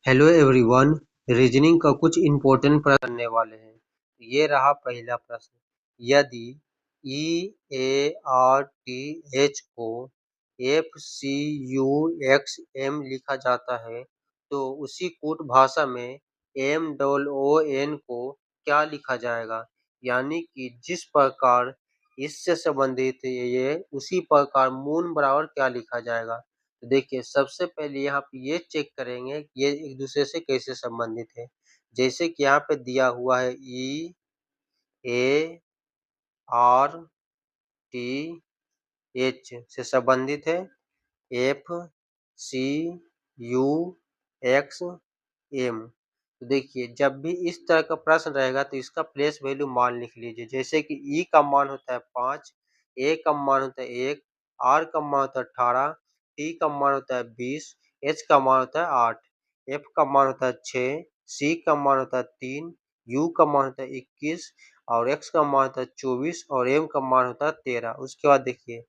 Hello everyone. Reasoning का कुछ important प्रश्न करने वाले हैं। ये रहा पहला प्रश्न। यदि E A R T H को F C U X M लिखा जाता है तो उसी कूट भाषा में एम डबल ओ एन को क्या लिखा जाएगा। यानी कि जिस प्रकार इससे संबंधित है ये उसी प्रकार मून बराबर क्या लिखा जाएगा। तो देखिए सबसे पहले यहाँ पे ये चेक करेंगे कि ये एक दूसरे से कैसे संबंधित है। जैसे कि यहाँ पे दिया हुआ है E A R T H से संबंधित है F C U X M. तो देखिए जब भी इस तरह का प्रश्न रहेगा तो इसका प्लेस वैल्यू मान लिख लीजिए। जैसे कि ई का मान होता है 5, ए का मान होता है 1, आर का मान होता है 18, टी का मान होता है 20, एच का मान होता है 8, एफ का मान होता है 6, सी का मान होता है 3, यू का मान होता है 21 और एक्स का मान होता है 24 और एम का मान होता है 13। उसके बाद देखिए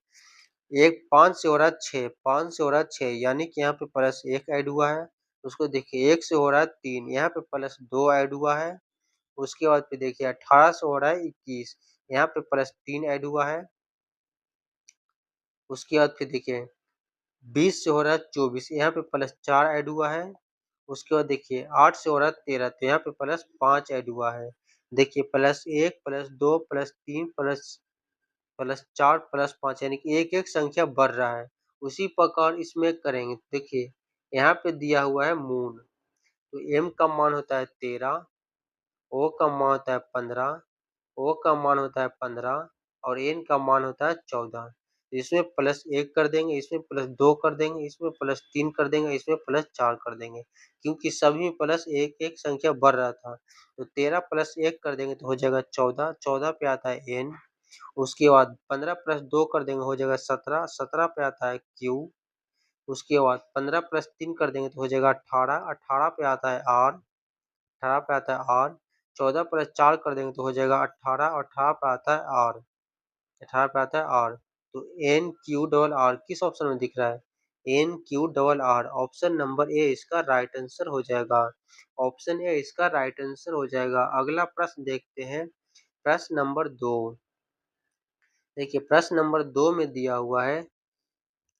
एक 5 से हो रहा है 6, 5 से हो रहा है 6 यानी कि यहाँ पे प्लस 1 ऐड हुआ है। उसको देखिए 1 से हो रहा है 3, यहाँ पे प्लस 2 ऐड हुआ है। उसके बाद फिर देखिए 18 से हो रहा है 21, यहाँ पे प्लस 3 ऐड हुआ है। उसके बाद फिर देखिए 20 से हो रहा है 24, यहाँ पे प्लस 4 ऐड हुआ है। उसके बाद देखिए 8 से हो रहा है 13 तो यहाँ पे प्लस 5 ऐड हुआ है। देखिए plus 1 plus 2 plus 3 plus plus 4 plus 5 यानी कि एक एक संख्या बढ़ रहा है। उसी प्रकार इसमें करेंगे। देखिए यहाँ पे दिया हुआ है मून, तो एम का मान होता है 13, ओ का मान होता है 15, ओ का मान होता है 15 और एन का मान होता है 14। इसमें प्लस 1 कर देंगे, इसमें प्लस 2 कर देंगे, इसमें प्लस 3 कर देंगे, इसमें प्लस 4 कर देंगे क्योंकि सभी में प्लस एक एक संख्या बढ़ रहा था। तो 13 प्लस 1 कर देंगे तो हो जाएगा 14, 14 पे आता है एन। उसके बाद 15 प्लस 2 कर देंगे हो जाएगा 17, 17 पे आता है क्यू। उसके बाद 15 प्लस 3 कर देंगे तो हो जाएगा 18, 18 पे आता है आर, 18 पे आता है आर। 14 प्लस 4 कर देंगे तो हो जाएगा 18 और 18 पे आता है आर, 18 पे आता है आर। तो एन क्यू डबल आर किस ऑप्शन में दिख रहा है? N Q double R, option number A इसका राइट आंसर हो जाएगा। ऑप्शन ए इसका राइट आंसर हो जाएगा। अगला प्रश्न देखते हैं, प्रश्न नंबर 2। देखिए प्रश्न नंबर 2 में दिया हुआ है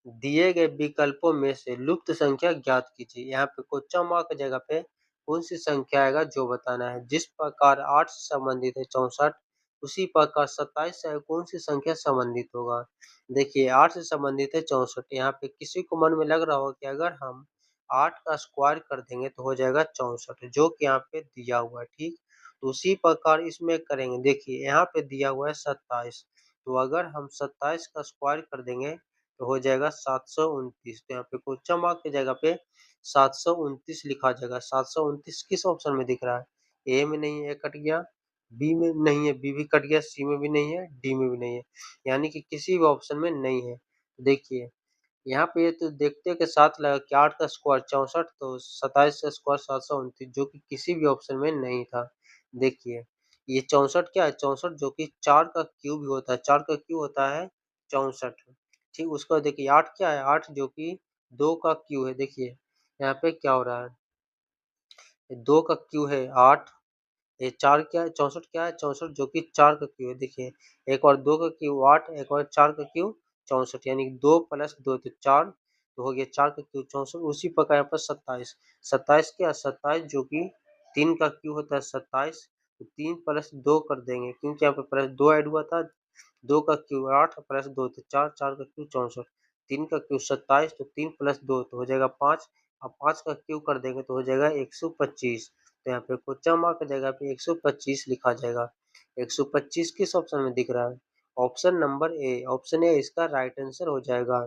दिए गए विकल्पों में से लुप्त संख्या ज्ञात कीजिए। यहाँ पे क्वेश्चन मार्क की जगह पे कौन सी संख्या आएगा जो बताना है। जिस प्रकार 8 से संबंधित है 64, उसी प्रकार 27 से कौन सी संख्या संबंधित होगा। देखिए 8 से संबंधित है 64, यहाँ पे किसी को मन में लग रहा होगा कि अगर हम 8 का स्क्वायर कर देंगे तो हो जाएगा 64, जो कि यहाँ पे दिया हुआ है। ठीक, तो उसी प्रकार इसमें करेंगे। देखिए यहाँ पे दिया हुआ है 27, तो अगर हम 27 का स्क्वायर कर देंगे तो हो जाएगा 729। तो यहाँ पे क्वेश्चन मार्क की जगह पे 729 लिखा जाएगा। 729 किस ऑप्शन में दिख रहा है? ए में नहीं है, कट गया। बी में नहीं है, बी भी कट गया। सी में भी नहीं है, डी में भी नहीं है, यानी कि किसी भी ऑप्शन में नहीं है। देखिए यहाँ पे ये तो देखते के साथ लगा कि 8 का स्क्वायर 64, तो 27 का स्क्वायर 729, जो कि किसी भी ऑप्शन में नहीं था। देखिए ये 64 क्या है? 64 जो कि 4 का क्यूब भी होता है। 4 का क्यूब होता है 64। ठीक, उसको देखिए 8 क्या है? 8 जो कि 2 का क्यूब है। देखिए यहाँ पे क्या हो रहा है, 2 का क्यूब है 8, ये 4 क्या है? 64 क्या है? 64 जो कि 4 का क्यूब है। देखिए एक और 2 का क्यूब 8, एक और 4 का क्यूब 64, यानी 2 प्लस 2 तो 4, तो हो गया 4 का क्यूब 64। उसी प्रकार यहाँ पर 27, 27 क्या? 27 जो कि 3 का क्यूब होता है 27, तो 3 प्लस 2 कर देंगे क्योंकि यहाँ पे प्लस 2 ऐड हुआ था। 2 का क्यूब 8 प्लस 2 तो 4, 4 का क्यूब 64, 3 का क्यूब 27, तो 3 प्लस 2 तो हो जाएगा 5, और 5 का क्यूब कर देंगे तो हो जाएगा 125। तो यहाँ पे क्वेश्चन मार्क की जगह पे 125 लिखा जाएगा। 125 किस ऑप्शन में दिख रहा है? Option number A, option A इसका राइट आंसर हो जाएगा।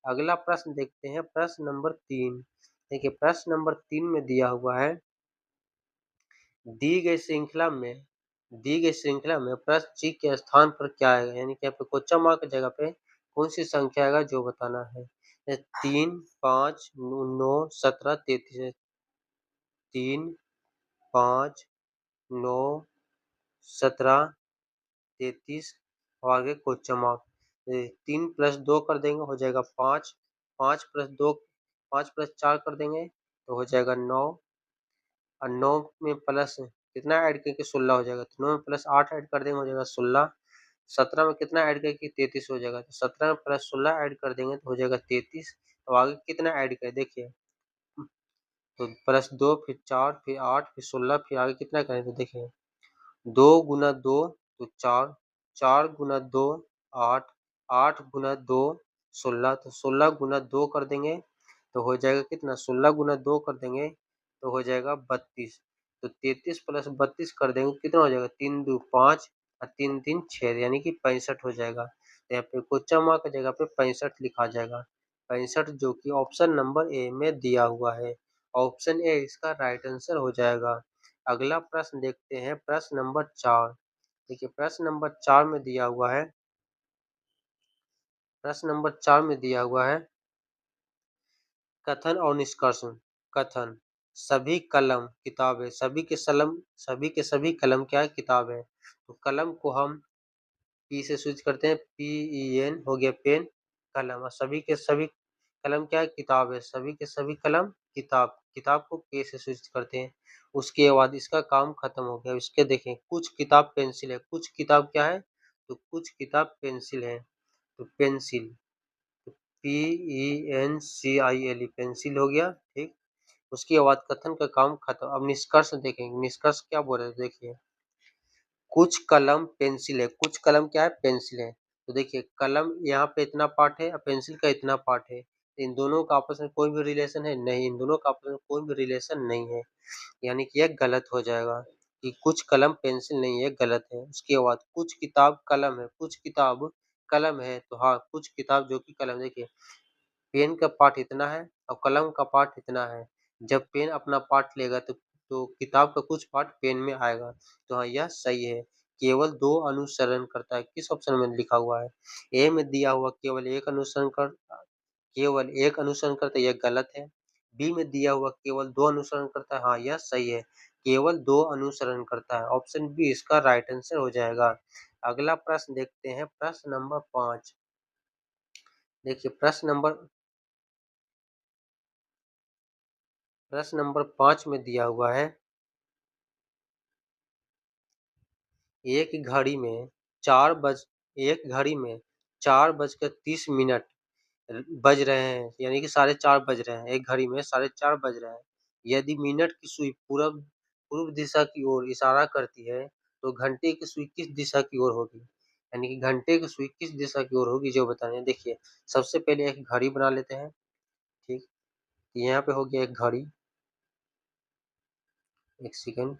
अगला प्रश्न देखते हैं, प्रश्न नंबर 3। देखिए प्रश्न नंबर 3 में दिया हुआ है दी गई श्रृंखला में प्रश्न ची के स्थान पर क्या आएगा, यानी कि यहाँ पे क्वेश्चन मार्क की जगह पे कौन सी संख्या आएगा जो बताना है। 3, 5, 9, 17, 33। 3, 5, 9, 17, 33 और आगे क्वेश्चन मार्क। 3 प्लस 2 कर देंगे हो जाएगा 5, 5 प्लस 2, 5 प्लस 4 कर देंगे तो हो जाएगा 9, और 9 में प्लस कितना ऐड करके 16 हो जाएगा, तो 9 में प्लस 8 ऐड कर देंगे हो जाएगा 16। 17 में कितना ऐड करके 33 हो जाएगा, तो 17 में प्लस 16 ऐड कर देंगे तो हो जाएगा 33। तो आगे कितना ऐड करें देखिए, तो प्लस 2 फिर 4 फिर 8 फिर 16 फिर आगे कितना करें तो देखिए 2 गुना 2 तो 4, 4 गुना 2 8, 8 गुना 2 16, तो 16 गुना 2 कर देंगे तो हो जाएगा कितना, 16 गुना 2 कर देंगे तो हो जाएगा 32। तो 33 प्लस 32 कर देंगे कितना हो जाएगा, 3 2 5 और 3 3 6 यानी कि 65 हो जाएगा। तो यहाँ पे क्वेश्चन मार्क की जगह पे 65 लिखा जाएगा, 65 जो कि ऑप्शन नंबर ए में दिया हुआ है। ऑप्शन ए इसका राइट आंसर हो जाएगा। अगला प्रश्न देखते हैं, प्रश्न नंबर 4। देखिए प्रश्न नंबर 4 में दिया हुआ है, प्रश्न नंबर 4 में दिया हुआ है कथन और निष्कर्ष। कथन, सभी कलम किताब है, सभी के सभी कलम क्या है, किताब है। तो कलम को हम पी से स्विच करते हैं, PEN हो गया पेन, कलम, और सभी के सभी कलम क्या है, किताब है, सभी के सभी कलम किताब, किताब को के से स्विच करते हैं। उसके बाद इसका काम खत्म हो गया। इसके देखें, कुछ किताब पेंसिल है, कुछ किताब क्या है, तो कुछ किताब पेंसिल है, तो पेंसिल, PENCIL पेंसिल हो गया, ठीक। उसके बाद कथन का काम खत्म। अब निष्कर्ष देखेंगे, निष्कर्ष क्या बोल रहे हैं देखिए, कुछ कलम पेंसिल है, कुछ कलम क्या है, पेंसिल है। तो देखिए कलम यहाँ पे इतना पार्ट है और पेंसिल का इतना पार्ट है, तो इन दोनों का आपस में कोई भी रिलेशन है नहीं, इन दोनों का आपस में कोई भी रिलेशन नहीं है, यानी कि यह गलत हो जाएगा कि कुछ कलम पेंसिल नहीं है, गलत है। उसके बाद कुछ किताब कलम है, कुछ किताब कलम है, तो हाँ कुछ किताब जो कि कलम, देखिए पेन का पार्ट इतना है और कलम का पार्ट इतना है। जब पेन अपना पार्ट लेगा तो किताब का कुछ पार्ट पेन में आएगा। तो हाँ यह सही है। केवल 2 अनुसरण करता है, किस ऑप्शन में लिखा हुआ है, ए में दिया हुआ केवल एक अनुसरण करता है, यह गलत है। बी में दिया हुआ केवल 2 अनुसरण करता है, हाँ यह सही है, केवल 2 अनुसरण करता है। ऑप्शन बी इसका राइट आंसर हो जाएगा। अगला प्रश्न देखते हैं, प्रश्न नंबर 5। देखिए प्रश्न नंबर 5 में दिया हुआ है, एक घड़ी में 4 बज एक घड़ी में 4:30 बज रहे हैं, यानी कि 4:30 बज रहे हैं, एक घड़ी में 4:30 बज रहे हैं। यदि मिनट की सुई पूरब पूर्व दिशा की ओर इशारा करती है तो घंटे की सुई किस दिशा की ओर होगी, यानी कि घंटे की सुई किस दिशा की ओर होगी जो बताना है। देखिए सबसे पहले एक घड़ी बना लेते हैं, ठीक। यहाँ पे हो गया एक घड़ी, एक सेकंड।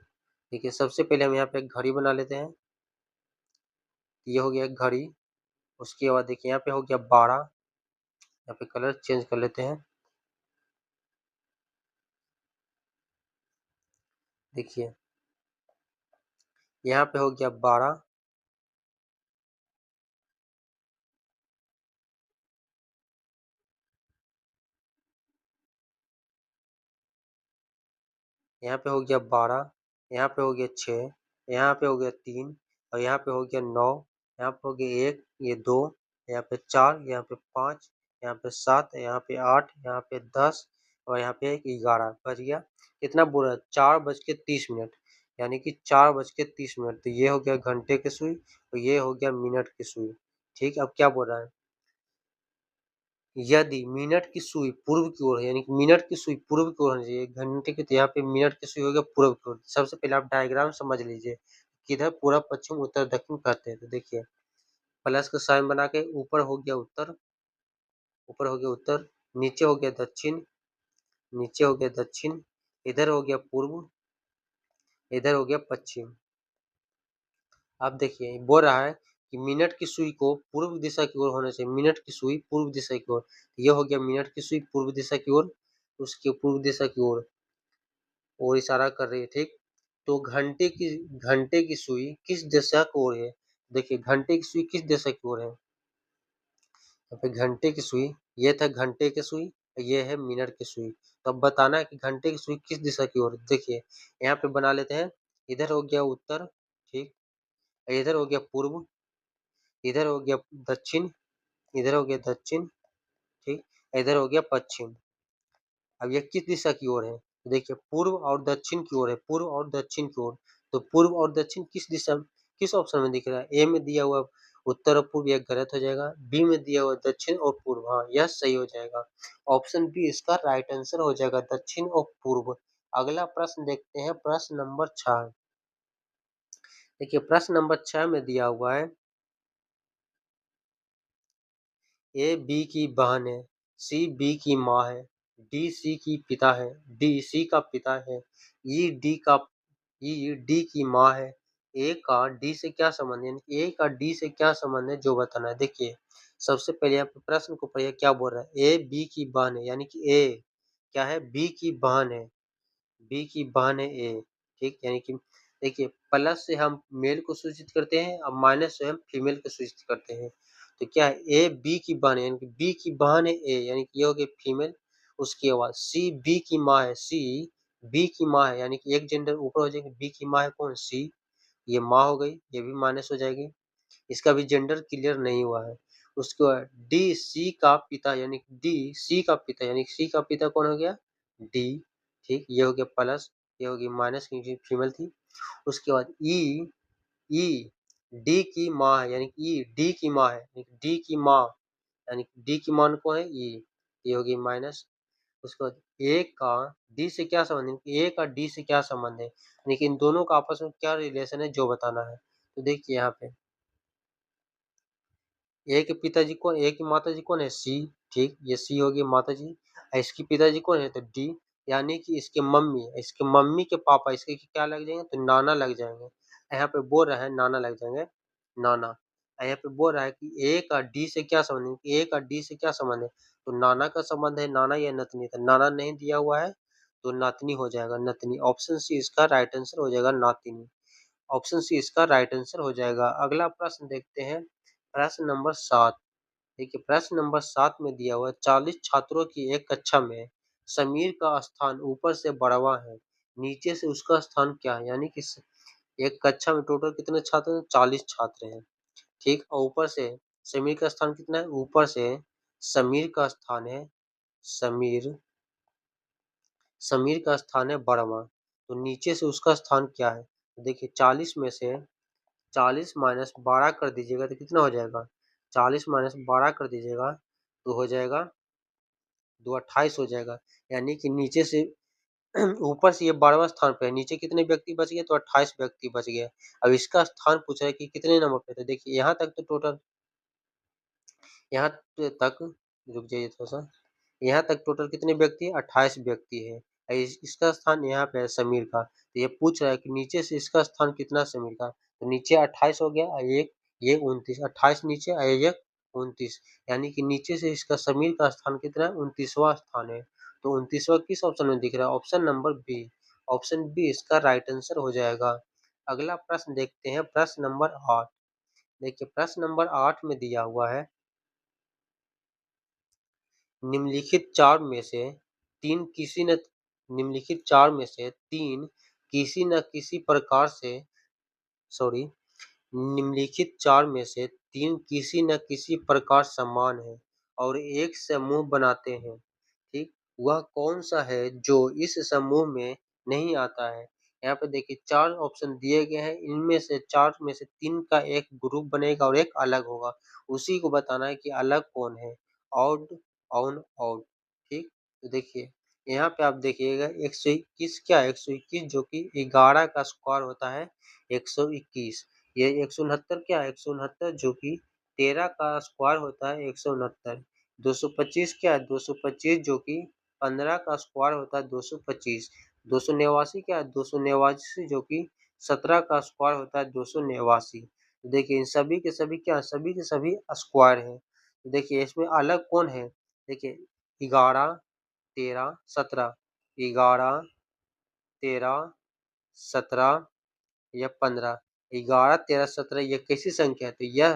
देखिए सबसे पहले हम यहाँ पे एक घड़ी बना लेते हैं, ये हो गया एक घड़ी। उसके बाद देखिए यहाँ पे हो गया 12, यहाँ पे कलर चेंज कर लेते हैं। देखिए यहाँ पे हो गया 12, यहाँ पे हो गया 12, यहाँ पे हो गया 6, यहाँ पे हो गया 3 और यहाँ पे हो गया 9, यहाँ पे हो गया 1, ये 2, यहाँ पे 4, यहाँ पे 5, यहाँ पे 7, यहाँ पे 8, यहाँ पे 10 और यहाँ पे 11 बज गया। कितना बोल रहा है, 4:30, यानी कि 4:30। तो ये हो गया घंटे की सुई और ये हो गया मिनट की सुई, ठीक। अब क्या बोल रहा है, यदि मिनट की सुई पूर्व की ओर है, यानी कि मिनट की सुई पूर्व की ओर होनी चाहिए, घंटे की, तो यहाँ पे मिनट की सुई हो गया पूर्व की ओर। सबसे पहले आप डायग्राम समझ लीजिए, किधर पूर्व पश्चिम उत्तर दक्षिण कहते हैं। तो देखिए प्लस का साइन बना के ऊपर हो गया उत्तर, ऊपर हो गया उत्तर, नीचे हो गया दक्षिण, नीचे हो गया दक्षिण, इधर हो गया पूर्व, इधर हो गया पश्चिम। अब देखिए बोल रहा है कि मिनट की सुई को पूर्व दिशा की ओर होना चाहिए, मिनट की सुई पूर्व दिशा की ओर। ये हो गया मिनट की सुई पूर्व दिशा की ओर, उसके पूर्व दिशा की ओर इशारा कर रही है, ठीक। तो घंटे की सुई किस दिशा की ओर है, देखिए घंटे की सुई किस दिशा की ओर है, यहाँ पे घंटे की सुई, ये था घंटे की सुई, ये है मिनट की सुई। तो अब बताना है कि घंटे की सुई किस दिशा की ओर है। देखिए यहाँ पे बना लेते हैं, इधर हो गया उत्तर, ठीक, इधर हो गया पूर्व, इधर हो गया दक्षिण, इधर हो गया दक्षिण, ठीक, इधर हो गया पश्चिम। अब ये किस दिशा की ओर है, तो देखिए पूर्व और दक्षिण की ओर है, पूर्व और दक्षिण की ओर। तो पूर्व और दक्षिण किस ऑप्शन में दिख रहा है? ए में दिया हुआ उत्तर और पूर्व यह गलत हो जाएगा। बी में दिया हुआ दक्षिण और पूर्व, हाँ यह सही हो जाएगा। ऑप्शन बी इसका राइट आंसर हो जाएगा, दक्षिण और पूर्व। अगला प्रश्न देखते हैं, प्रश्न नंबर 6। देखिए प्रश्न नंबर 6 में दिया हुआ है, ए बी की बहन है, सी बी की माँ है, डी सी की पिता है, डी सी का पिता है, ई डी की माँ है। ए का डी से क्या संबंध है, यानी ए का डी से क्या संबंध है जो बताना है। देखिए सबसे पहले यहाँ पे प्रश्न को पढ़िए क्या बोल रहा है, ए बी की बहन है, यानी कि ए क्या है, बी की बहन है, बी की बहन है ए, ठीक। यानी कि देखिए प्लस से हम मेल को सूचित करते हैं और माइनस से हम फीमेल को सूचित करते हैं। तो क्या है, ए बी की बहन है, यानी कि बी की बहन है ए, यानी कि ये हो गई फीमेल। उसके बाद सी बी की माँ है, सी बी की माँ है, यानी कि एक जेंडर ऊपर हो जाएगी, बी की माँ है कौन, सी, ये माँ हो गई, ये भी माइनस हो जाएगी, इसका भी जेंडर क्लियर नहीं हुआ है। उसके बाद डी सी का पिता, यानी डी सी का पिता, यानी सी का पिता कौन हो गया, डी, ठीक। ये हो गया प्लस, ये हो गई माइनस क्योंकि फीमेल थी। उसके बाद ई डी की माँ है, यानी ई डी की माँ है, डी की माँ, यानी डी की मान कौन है, ई, ये होगी माइनस। उसके बाद ए का डी से क्या संबंध है, ए का डी से क्या संबंध है, लेकिन इन दोनों का आपस में क्या रिलेशन है जो बताना है। तो देखिए यहाँ पे ए के पिताजी कौन, ए की माताजी कौन है, सी, ठीक, ये सी होगी माताजी। और इसके पिताजी कौन है, तो डी, यानी कि इसके मम्मी के पापा इसके क्या लग जाएंगे, तो नाना लग जाएंगे। यहाँ पे बोल रहा है नाना लग जाएंगे, नाना। यहाँ पे बोल रहा है कि ए का डी से क्या संबंध है, ए का डी से क्या संबंध है, तो नाना का संबंध है, नाना या नतनी, तो नाना नहीं दिया हुआ है तो नातनी हो जाएगा, नतनी। ऑप्शन सी इसका राइट आंसर हो जाएगा, नातिनी। ऑप्शन सी इसका राइट आंसर हो जाएगा। अगला प्रश्न देखते हैं, प्रश्न नंबर 7। देखिए प्रश्न नंबर 7 में दिया हुआ है, 40 छात्रों की एक कक्षा में समीर का स्थान ऊपर से बढ़वा है, नीचे से उसका स्थान क्या है, यानी कि एक कक्षा में टोटल कितने छात्र हैं, 40 छात्र हैं, ठीक। और ऊपर से समीर का स्थान कितना है, ऊपर से समीर का स्थान है, समीर समीर का स्थान है बढ़वा, तो नीचे से उसका स्थान क्या है। तो देखिए 40 में से 40 माइनस 12 कर दीजिएगा तो कितना हो जाएगा, 40 माइनस 12 कर दीजिएगा तो हो जाएगा 2 28 हो जाएगा, यानी कि नीचे से ऊपर से ये 12वां स्थान पे है, नीचे कितने व्यक्ति बच गए, तो 28 व्यक्ति बच गए। अब इसका स्थान पूछ रहा है कि कितने नंबर पे, तो देखिए यहाँ तक तो टोटल, यहाँ तक रुक जाइए थोड़ा सा, यहाँ तक टोटल कितने व्यक्ति है, 28 व्यक्ति है। इसका स्थान यहाँ पे है समीर का, तो ये पूछ रहा है कि नीचे से इसका स्थान कितना समीर का, तो नीचे 28 हो गया और एक ये 29, 28 नीचे और एक 29, यानी कि नीचे से इसका समीर का स्थान कितना है, 29वां स्थान है। तो 29वां किस ऑप्शन में दिख रहा है, option number B, option B इसका राइट आंसर हो जाएगा। अगला प्रश्न देखते हैं, प्रश्न नंबर 8। देखिए प्रश्न नंबर 8 में दिया हुआ है, निम्नलिखित चार में से तीन किसी न निम्नलिखित चार में से तीन किसी न किसी प्रकार से सॉरी निम्नलिखित चार में से तीन किसी न किसी प्रकार समान है और एक समूह बनाते हैं, ठीक। वह कौन सा है जो इस समूह में नहीं आता है। यहाँ पे देखिए चार ऑप्शन दिए गए हैं, इनमें से चार में से तीन का एक ग्रुप बनेगा और एक अलग होगा, उसी को बताना है कि अलग कौन है, ऑड, ऑन, ऑड, ठीक। तो देखिए यहाँ पे आप देखिएगा 121 क्या, 121 जो कि 11 का स्क्वायर होता है 121। ये 169 क्या है, 169 जो कि 13 का स्क्वायर होता है 169। 225 क्या है, 225 जो कि 15 का स्क्वायर होता है 225। 289 क्या है, 289 जो कि 17 का स्क्वायर होता है 289। देखिए इन सभी के सभी क्या, सभी के सभी स्क्वायर है। देखिए इसमें अलग कौन है, देखिए 11, 13, 17, 11, 13, 17 या 15, 11, 13, 17 ये कैसी संख्या है, तो यह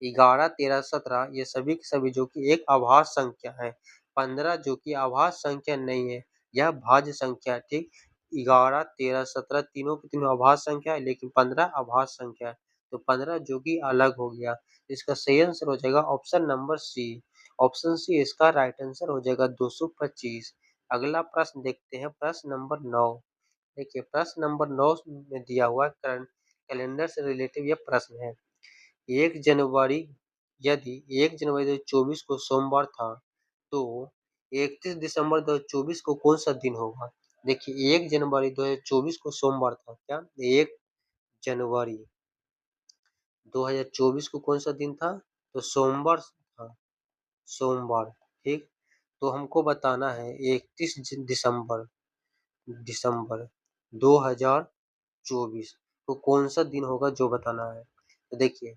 11, 13, 17 ये सभी के सभी जो कि एक अभाज्य संख्या है। 15 जो कि अभाज्य संख्या नहीं है, यह भाज्य संख्या है, ठीक। 11, 13, 17 तीनों की तीनों अभाज्य संख्या है, लेकिन 15 अभाज्य संख्या है, तो 15 जो कि अलग हो गया। इसका सही आंसर हो जाएगा option number C. Option C इसका राइट आंसर हो जाएगा 225। अगला प्रश्न देखते हैं, प्रश्न नंबर 9। देखिए प्रश्न नंबर 9 में दिया हुआ करंट कैलेंडर से रिलेटेड यह प्रश्न है। 1 जनवरी यदि 1 जनवरी 2024 को सोमवार था, तो 31 दिसंबर 2024 को कौन सा दिन होगा? देखिए 1 जनवरी 2024 को सोमवार था क्या? 1 जनवरी 2024 को कौन सा दिन था? तो सोमवार था, सोमवार, ठीक। तो हमको बताना है 31 दिसंबर दिसंबर 2024 को कौन सा दिन होगा जो बताना है। तो देखिए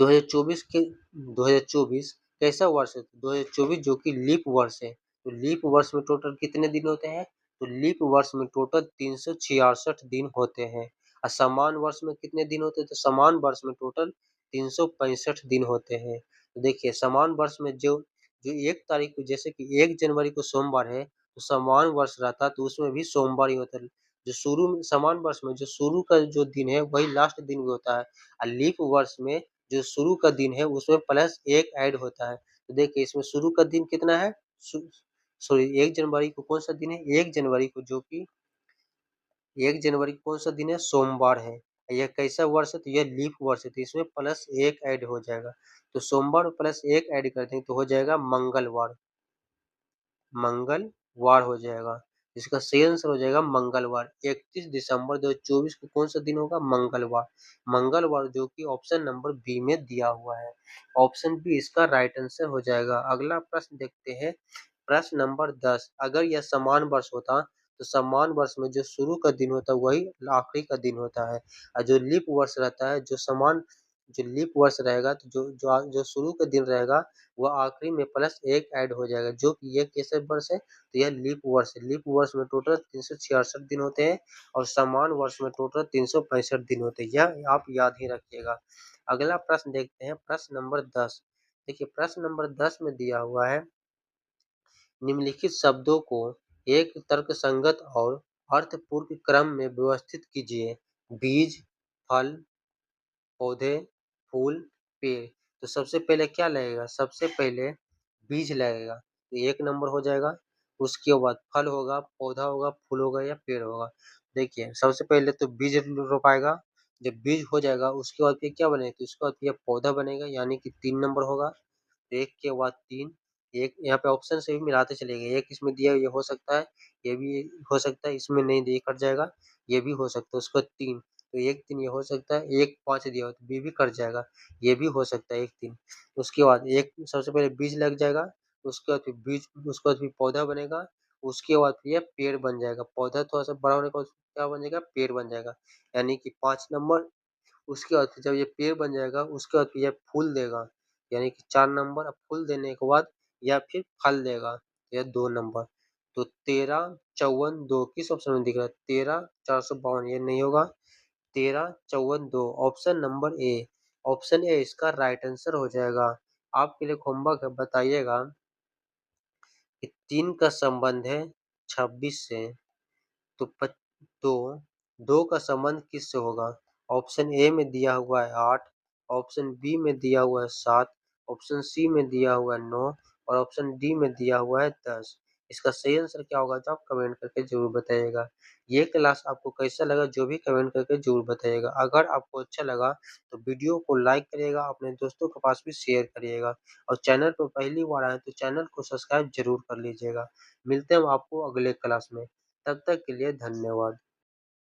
2024 कैसा वर्ष है? 2024 जो कि लीप वर्ष है। तो लीप वर्ष में टोटल कितने दिन होते हैं? तो लीप वर्ष में टोटल 366 दिन होते हैं। और समान वर्ष में कितने दिन होते हैं? तो समान वर्ष में टोटल 365 दिन होते हैं। तो देखिए समान वर्ष में जो जो 1 तारीख को, जैसे कि 1 जनवरी को सोमवार है, तो समान वर्ष रहता तो उसमें भी सोमवार ही होता है। जो शुरू में समान वर्ष में जो शुरू का जो दिन है वही लास्ट दिन भी होता है, और लीप वर्ष में जो शुरू का दिन है उसमें +1 ऐड होता है। तो देखिए इसमें शुरू का दिन कितना है? सॉरी 1 जनवरी को कौन सा दिन है? 1 जनवरी को, जो कि 1 जनवरी को कौन सा दिन है? सोमवार है। यह कैसा वर्ष है? तो यह लीप वर्ष है, तो इसमें +1 ऐड हो जाएगा। तो सोमवार +1 ऐड कर देंगे तो हो जाएगा मंगलवार। मंगलवार हो जाएगा। इसका सही आंसर हो जाएगा मंगलवार। 31 दिसंबर 2024 को कौन सा दिन होगा? मंगलवार। मंगलवार, जो कि ऑप्शन नंबर बी में दिया हुआ है। ऑप्शन बी इसका राइट आंसर हो जाएगा। अगला प्रश्न देखते हैं, प्रश्न नंबर 10। अगर यह समान वर्ष होता तो समान वर्ष में जो शुरू का दिन होता है वही आखिरी का दिन होता है, और जो लीप वर्ष रहता है, जो लीप वर्ष रहेगा, तो जो शुरू का दिन रहेगा वह आखिरी में +1 ऐड हो जाएगा, जो कि ये कैसे वर्ष है? तो यह लीप वर्ष है। लीप वर्ष में टोटल 366 दिन होते हैं, और समान वर्ष में टोटल 365 दिन होते हैं। यह आप याद ही रखिएगा। अगला प्रश्न देखते हैं, प्रश्न नंबर 10। देखिए प्रश्न नंबर 10 में दिया हुआ है, निम्नलिखित शब्दों को एक तर्कसंगत और अर्थपूर्ण क्रम में व्यवस्थित कीजिए। बीज, फल, पौधे, फूल, पेड़। तो सबसे पहले क्या लगेगा? सबसे पहले बीज लगेगा, तो 1 नंबर हो जाएगा। उसके बाद फल होगा, पौधा होगा, फूल होगा या पेड़ होगा। देखिए सबसे पहले तो बीज रोपाएगा, जब बीज हो जाएगा उसके बाद फिर क्या बनेगा? तो उसके बाद फिर पौधा बनेगा, यानी कि 3 नंबर होगा। 1 के बाद 3, एक यहाँ पे ऑप्शन से भी मिलाते चलेंगे। एक इसमें दिया ये हो सकता है, ये भी हो सकता है, इसमें नहीं दिया कट जाएगा, ये भी हो सकता है। उसके बाद 3, तो 1 3 ये हो सकता है, 1 5 दिया हो तो बी भी कट जाएगा, ये भी हो सकता है 1 3। उसके बाद एक सबसे पहले बीज लग जाएगा, उसके बाद फिर पौधा बनेगा, उसके बाद फिर ये पेड़ बन जाएगा। पौधा थोड़ा-सा बड़ा होने के बाद क्या बन जाएगा? पेड़ बन जाएगा, यानी कि 5 नंबर। उसके बाद फिर जब ये पेड़ बन जाएगा उसके बाद फिर ये फूल देगा, यानी कि 4 नंबर। अब फूल देने के बाद या फिर फल देगा, यह 2 नंबर। तो 13 54 2 किस ऑप्शन में दिख रहा है? 13 452 ये नहीं होगा। 13 54 2 option number A. Option A इसका राइट आंसर हो जाएगा। आपके लिए होमवर्क है, बताइएगा कि 3 का संबंध है 26 से, तो पच तो 2 का संबंध किससे होगा? ऑप्शन ए में दिया हुआ है 8, ऑप्शन बी में दिया हुआ है 7, ऑप्शन सी में दिया हुआ है 9 और ऑप्शन डी में दिया हुआ है 10। इसका सही आंसर क्या होगा तो आप कमेंट करके ज़रूर बताइएगा। ये क्लास आपको कैसा लगा जो भी कमेंट करके ज़रूर बताइएगा। अगर आपको अच्छा लगा तो वीडियो को लाइक करिएगा, अपने दोस्तों के पास भी शेयर करिएगा, और चैनल पर पहली बार आए तो चैनल को सब्सक्राइब ज़रूर कर लीजिएगा। मिलते हैं हम आपको अगले क्लास में। तब तक के लिए धन्यवाद।